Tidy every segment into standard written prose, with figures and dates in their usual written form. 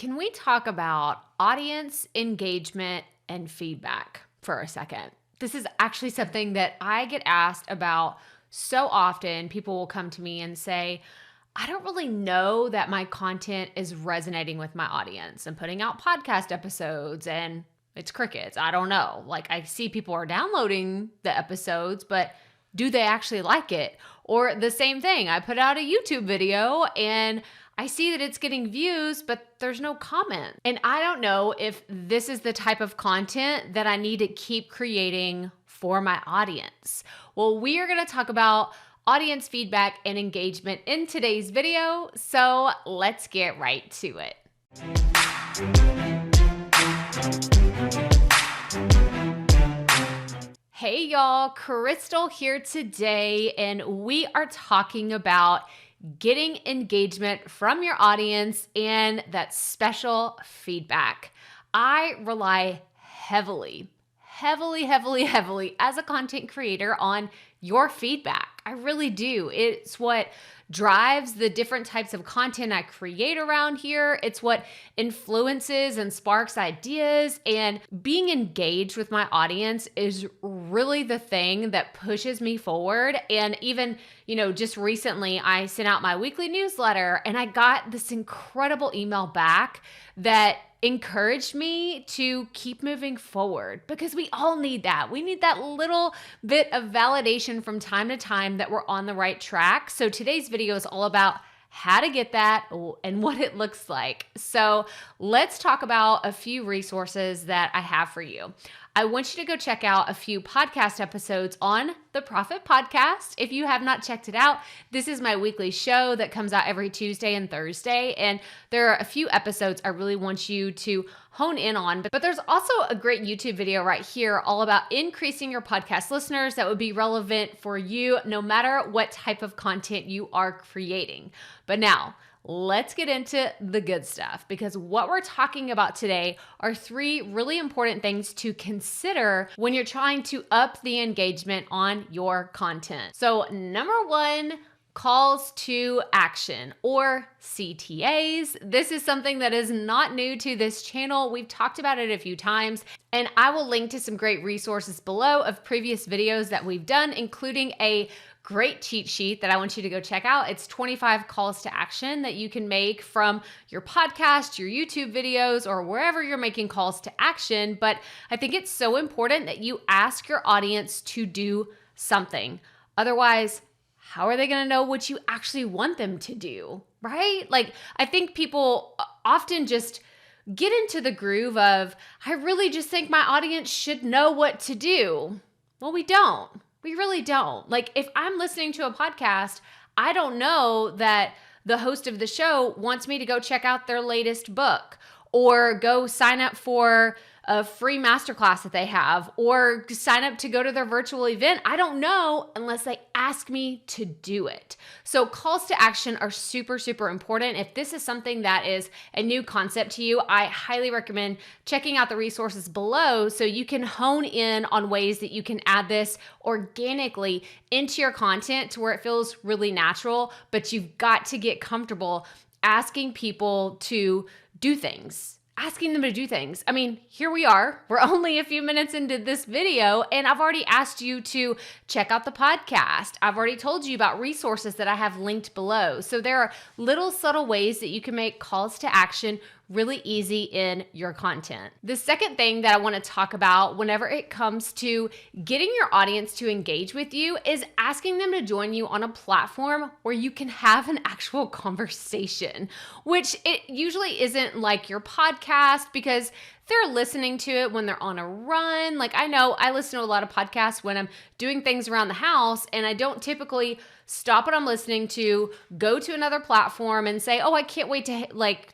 Can we talk about audience engagement and feedback for a second? This is actually something that I get asked about so often. People will come to me and say, I don't really know that my content is resonating with my audience. I'm putting out podcast episodes and it's crickets. I don't know. Like, I see people are downloading the episodes, but do they actually like it? Or the same thing, I put out a YouTube video and I see that it's getting views, but there's no comment. And I don't know if this is the type of content that I need to keep creating for my audience. Well, we are going to talk about audience feedback and engagement in today's video, so let's get right to it. Hey y'all, Crystal here today, and we are talking about getting engagement from your audience and that special feedback. I rely heavily as a content creator on your feedback. I really do. It's what drives the different types of content I create around here. It's what influences and sparks ideas, and being engaged with my audience is really the thing that pushes me forward. And even, just recently I sent out my weekly newsletter and I got this incredible email back that encouraged me to keep moving forward, because we all need that. We need that little bit of validation from time to time that we're on the right track. So today's video is all about how to get that and what it looks like. So let's talk about a few resources that I have for you. I want you to go check out a few podcast episodes on the Profit Podcast. If you have not checked it out, this is my weekly show that comes out every Tuesday and Thursday. And there are a few episodes I really want you to hone in on. But there's also a great YouTube video right here all about increasing your podcast listeners that would be relevant for you no matter what type of content you are creating. But now, let's get into the good stuff, because what we're talking about today are three really important things to consider when you're trying to up the engagement on your content. So number one, calls to action, or CTAs. This is something that is not new to this channel. We've talked about it a few times, and I will link to some great resources below of previous videos that we've done, including a great cheat sheet that I want you to go check out. It's 25 calls to action that you can make from your podcast, your YouTube videos, or wherever you're making calls to action. But I think it's so important that you ask your audience to do something. Otherwise, how are they going to know what you actually want them to do, right? Like, I think people often just get into the groove of, I really just think my audience should know what to do. Well, we don't. We really don't. Like, if I'm listening to a podcast, I don't know that the host of the show wants me to go check out their latest book, or go sign up for a free masterclass that they have, or sign up to go to their virtual event. I don't know unless they ask me to do it. So calls to action are super important. If this is something that is a new concept to you, I highly recommend checking out the resources below so you can hone in on ways that you can add this organically into your content to where it feels really natural. But you've got to get comfortable asking people to do things. Asking them to do things. I mean, here we are. We're only a few minutes into this video, and I've already asked you to check out the podcast. I've already told you about resources that I have linked below. So there are little subtle ways that you can make calls to action really easy in your content. The second thing that I want to talk about whenever it comes to getting your audience to engage with you is asking them to join you on a platform where you can have an actual conversation, which it usually isn't like your podcast, because they're listening to it when they're on a run. Like, I know I listen to a lot of podcasts when I'm doing things around the house, and I don't typically stop what I'm listening to, go to another platform and say, oh, I can't wait to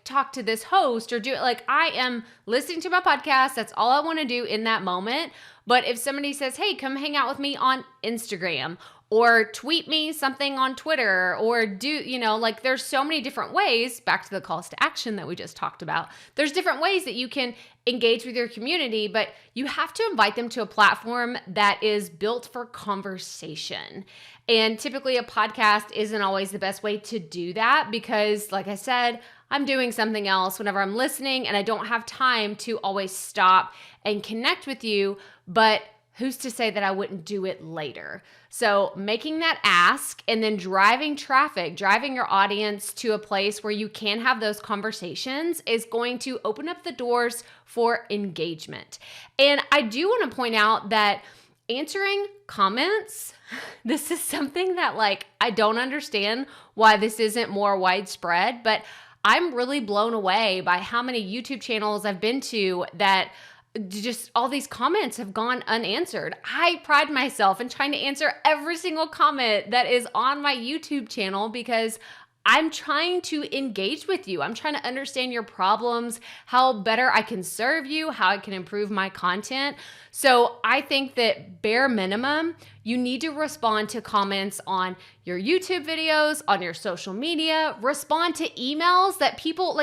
talk to this host or do it. Like, I am listening to my podcast. That's all I want to do in that moment. But if somebody says, hey, come hang out with me on Instagram, or tweet me something on Twitter, or there's so many different ways, back to the calls to action that we just talked about. There's different ways that you can engage with your community, but you have to invite them to a platform that is built for conversation. And typically a podcast isn't always the best way to do that because, like I said, I'm doing something else, whenever I'm listening and I don't have time to always stop and connect with you, but who's to say that I wouldn't do it later? So making that ask and then driving traffic, driving your audience to a place where you can have those conversations is going to open up the doors for engagement. And I do want to point out that answering comments, this is something that I don't understand why this isn't more widespread, but I'm really blown away by how many YouTube channels I've been to that just all these comments have gone unanswered. I pride myself in trying to answer every single comment that is on my YouTube channel because I'm trying to engage with you. I'm trying to understand your problems, how better I can serve you, how I can improve my content. So I think that bare minimum, you need to respond to comments on your YouTube videos, on your social media, respond to emails that people,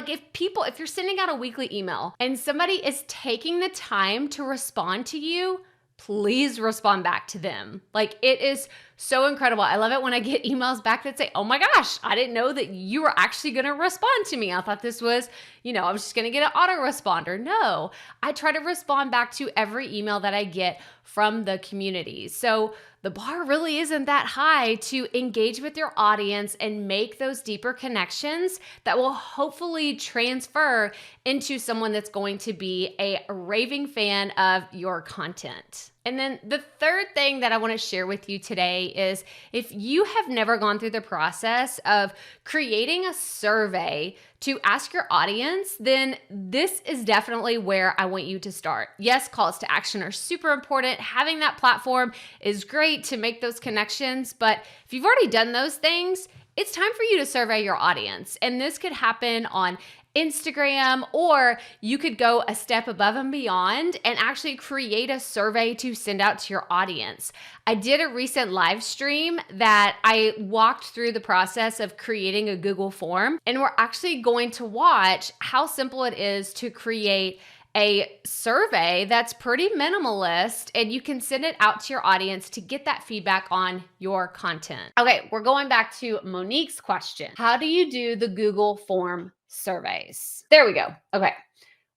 if you're sending out a weekly email and somebody is taking the time to respond to you, please respond back to them. It is so incredible. I love it when I get emails back that say, oh my gosh, I didn't know that you were actually going to respond to me. I thought this was, I was just going to get an autoresponder. No, I try to respond back to every email that I get from the community. So the bar really isn't that high to engage with your audience and make those deeper connections that will hopefully transfer into someone that's going to be a raving fan of your content. And then the third thing that I want to share with you today is if you have never gone through the process of creating a survey to ask your audience, then this is definitely where I want you to start. Yes, calls to action are super important. Having that platform is great to make those connections, but if you've already done those things, it's time for you to survey your audience. And this could happen on Instagram, or you could go a step above and beyond and actually create a survey to send out to your audience. I did a recent live stream that I walked through the process of creating a Google form, and we're actually going to watch how simple it is to create a survey that's pretty minimalist, and you can send it out to your audience to get that feedback on your content. Okay, we're going back to Monique's question. How do you do the Google form surveys? There we go. Okay,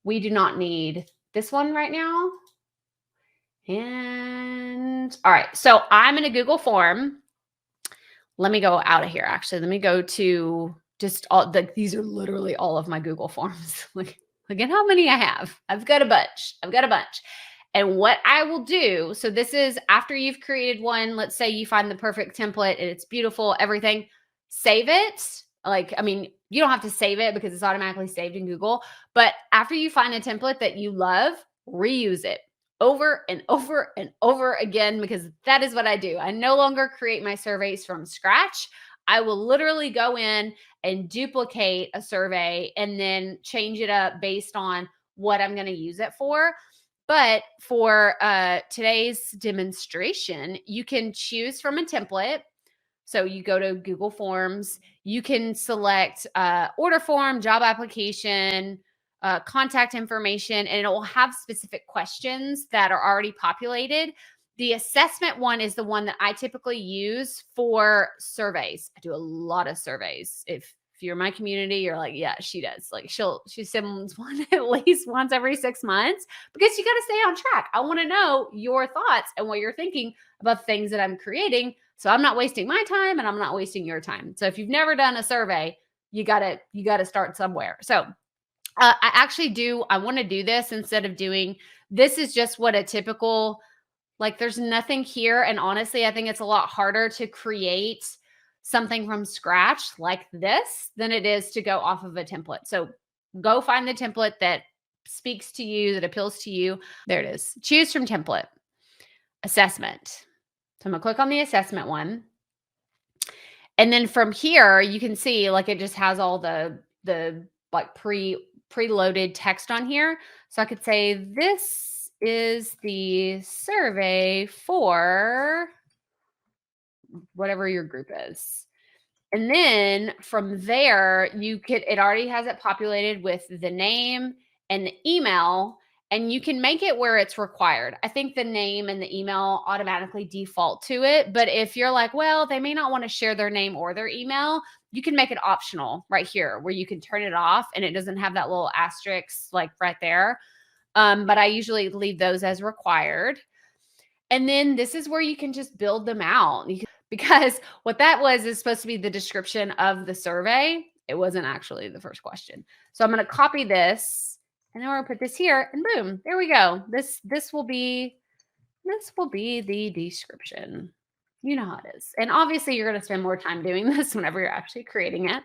we do not need this one right now. And all right, so I'm in a Google form. Let me go out of here. Actually, let me go to just these are literally all of my Google forms. Look at how many I have. I've got a bunch. And what I will do, so this is after you've created one. Let's say you find the perfect template and it's beautiful, everything, save it. You don't have to save it because it's automatically saved in Google. But after you find a template that you love, reuse it over and over and over again, because that is what I do. I no longer create my surveys from scratch. I will literally go in and duplicate a survey and then change it up based on what I'm going to use it for. But for today's demonstration, you can choose from a template. So you go to Google Forms, you can select order form, job application, contact information, and it will have specific questions that are already populated. The assessment one is the one that I typically use for surveys. I do a lot of surveys. If you're in my community, you're like, yeah, she does. She sends one at least once every 6 months because you got to stay on track. I want to know your thoughts and what you're thinking about things that I'm creating, so I'm not wasting my time and I'm not wasting your time. So if you've never done a survey, you gotta start somewhere. So I want to do this instead of doing, this is just what a typical, there's nothing here. And honestly, I think it's a lot harder to create something from scratch like this than it is to go off of a template. So go find the template that speaks to you, that appeals to you. There it is. Choose from template. Assessment. So I'm going to click on the assessment one. And then from here, you can see it just has all the preloaded text on here. So I could say this is the survey for whatever your group is. And then from there, it already has it populated with the name and the email, and you can make it where it's required. I think the name and the email automatically default to it. But if you're like, well, they may not want to share their name or their email, you can make it optional right here where you can turn it off and it doesn't have that little asterisk like right there. But I usually leave those as required. And then this is where you can just build them out because what that was is supposed to be the description of the survey. It wasn't actually the first question. So I'm going to copy this and then we're going to put this here and boom, there we go. This will be the description. You know how it is. And obviously you're going to spend more time doing this whenever you're actually creating it.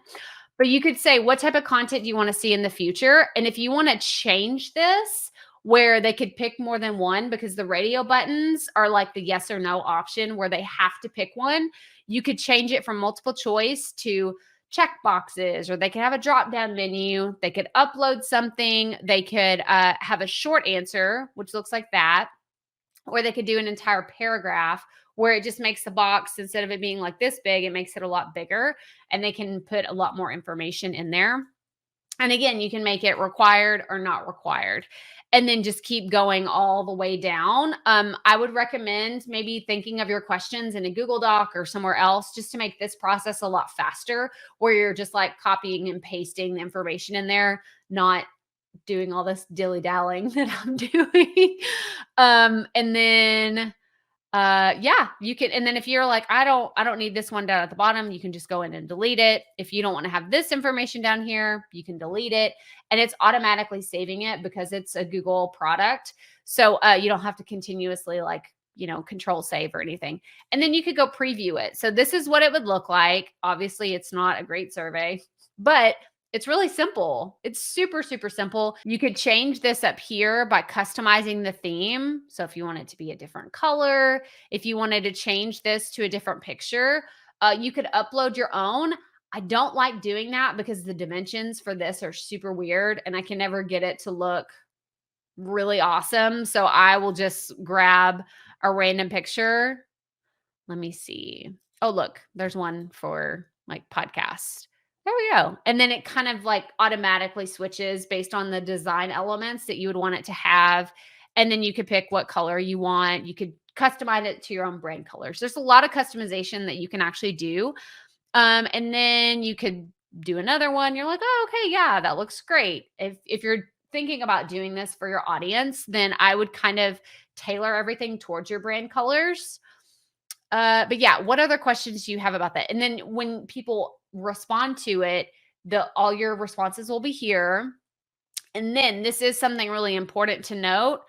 But you could say what type of content you want to see in the future. And if you want to change this where they could pick more than one, because the radio buttons are like the yes or no option where they have to pick one, you could change it from multiple choice to check boxes, or they could have a drop down menu. They could upload something. They could have a short answer, which looks like that. Or they could do an entire paragraph where it just makes the box, instead of it being like this big, it makes it a lot bigger, and they can put a lot more information in there. And again, you can make it required or not required, and then just keep going all the way down. I would recommend maybe thinking of your questions in a Google Doc or somewhere else, just to make this process a lot faster, where you're just like copying and pasting the information in there, not doing all this dilly-dallying that I'm doing. And then yeah, you can, and then if you're like, I don't need this one down at the bottom, you can just go in and delete it. If you don't want to have this information down here, you can delete it, and it's automatically saving it because it's a Google product. So you don't have to continuously like, control save or anything. And then you could go preview it. So this is what it would look like. Obviously it's not a great survey, but it's really simple. It's super, super simple. You could change this up here by customizing the theme. So if you want it to be a different color, if you wanted to change this to a different picture, you could upload your own. I don't like doing that because the dimensions for this are super weird and I can never get it to look really awesome. So I will just grab a random picture. Let me see. Oh, look, there's one for like podcast. There we go. And then it kind of like automatically switches based on the design elements that you would want it to have. And then you could pick what color you want. You could customize it to your own brand colors. There's a lot of customization that you can actually do. And then you could do another one. You're like, oh, okay, yeah, that looks great. If you're thinking about doing this for your audience, then I would kind of tailor everything towards your brand colors. But yeah, what other questions do you have about that? And then when people respond to it, all your responses will be here. And then this is something really important to note,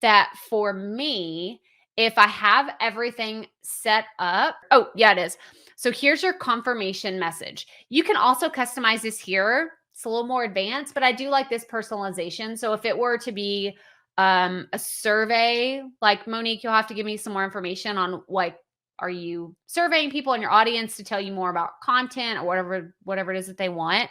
that for me, if I have everything set up, oh yeah, it is. So here's your confirmation message. You can also customize this here. It's a little more advanced, but I do like this personalization. So if it were to be a survey, like Monique, you'll have to give me some more information on like, are you surveying people in your audience to tell you more about content or whatever it is that they want?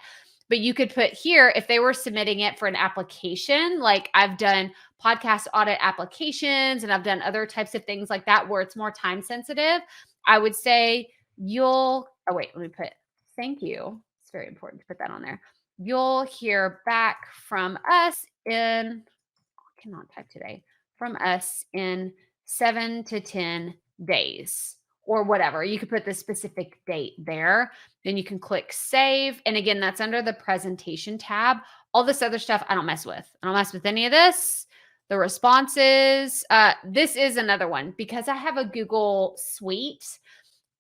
But you could put here, if they were submitting it for an application, like I've done podcast audit applications and I've done other types of things like that where it's more time sensitive, I would say oh wait, let me put thank you. It's very important to put that on there. You'll hear back from us I cannot type today, from us in 7 to 10 days or whatever. You could put the specific date there. Then you can click save. And again, that's under the presentation tab. All this other stuff I don't mess with. I don't mess with any of this. The responses. This is another one because I have a Google Suite.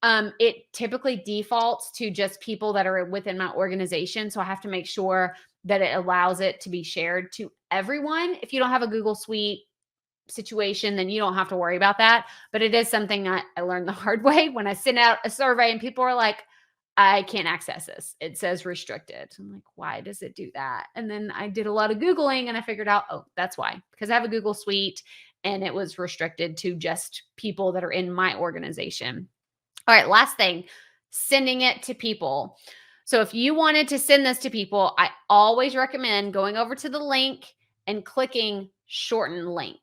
It typically defaults to just people that are within my organization. So I have to make sure that it allows it to be shared to everyone. If you don't have a Google Suite situation, then you don't have to worry about that. But it is something I learned the hard way when I sent out a survey and people are like, I can't access this. It says restricted. I'm like, why does it do that? And then I did a lot of Googling and I figured out, oh, that's why. Because I have a Google Suite and it was restricted to just people that are in my organization. All right, last thing, sending it to people. So if you wanted to send this to people, I always recommend going over to the link and clicking shorten link.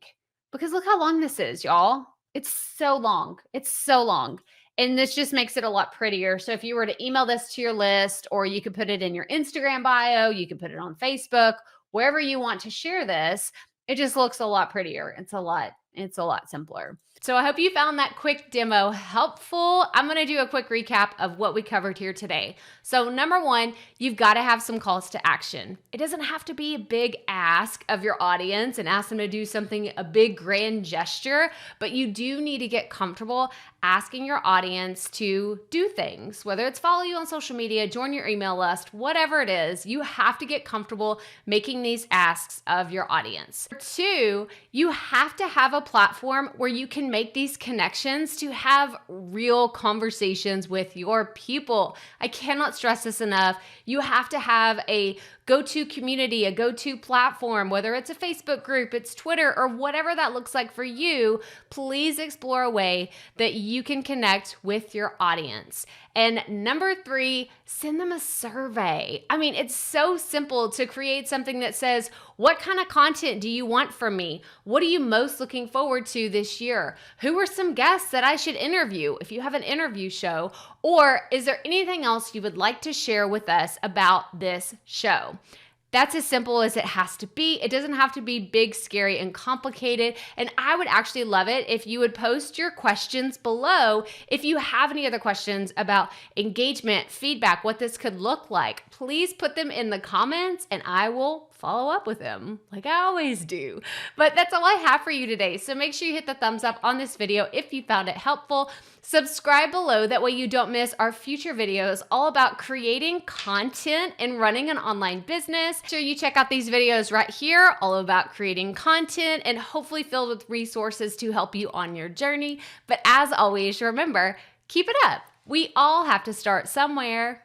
Because look how long this is, y'all. It's so long. It's so long. And this just makes it a lot prettier. So if you were to email this to your list, or you could put it in your Instagram bio, you could put it on Facebook, wherever you want to share this, it just looks a lot prettier. It's a lot It's a lot simpler. So I hope you found that quick demo helpful. I'm going to do a quick recap of what we covered here today. So number one, you've got to have some calls to action. It doesn't have to be a big ask of your audience and ask them to do something, a big grand gesture, but you do need to get comfortable asking your audience to do things, whether it's follow you on social media, join your email list, whatever it is, you have to get comfortable making these asks of your audience. Two, you have to have a platform where you can make these connections to have real conversations with your people. I cannot stress this enough. You have to have a go-to community, a go-to platform, whether it's a Facebook group, it's Twitter, or whatever that looks like for you. Please explore a way that you can connect with your audience. And number three, send them a survey. I mean, it's so simple to create something that says, what kind of content do you want from me? What are you most looking forward to this year? Who are some guests that I should interview if you have an interview show? Or is there anything else you would like to share with us about this show? That's as simple as it has to be. It doesn't have to be big, scary, and complicated. And I would actually love it if you would post your questions below. If you have any other questions about engagement, feedback, what this could look like, please put them in the comments and I will follow up with them like I always do. But that's all I have for you today. So make sure you hit the thumbs up on this video if you found it helpful. Subscribe below, that way you don't miss our future videos all about creating content and running an online business. Make sure you check out these videos right here, all about creating content and hopefully filled with resources to help you on your journey. But as always, remember, keep it up. We all have to start somewhere.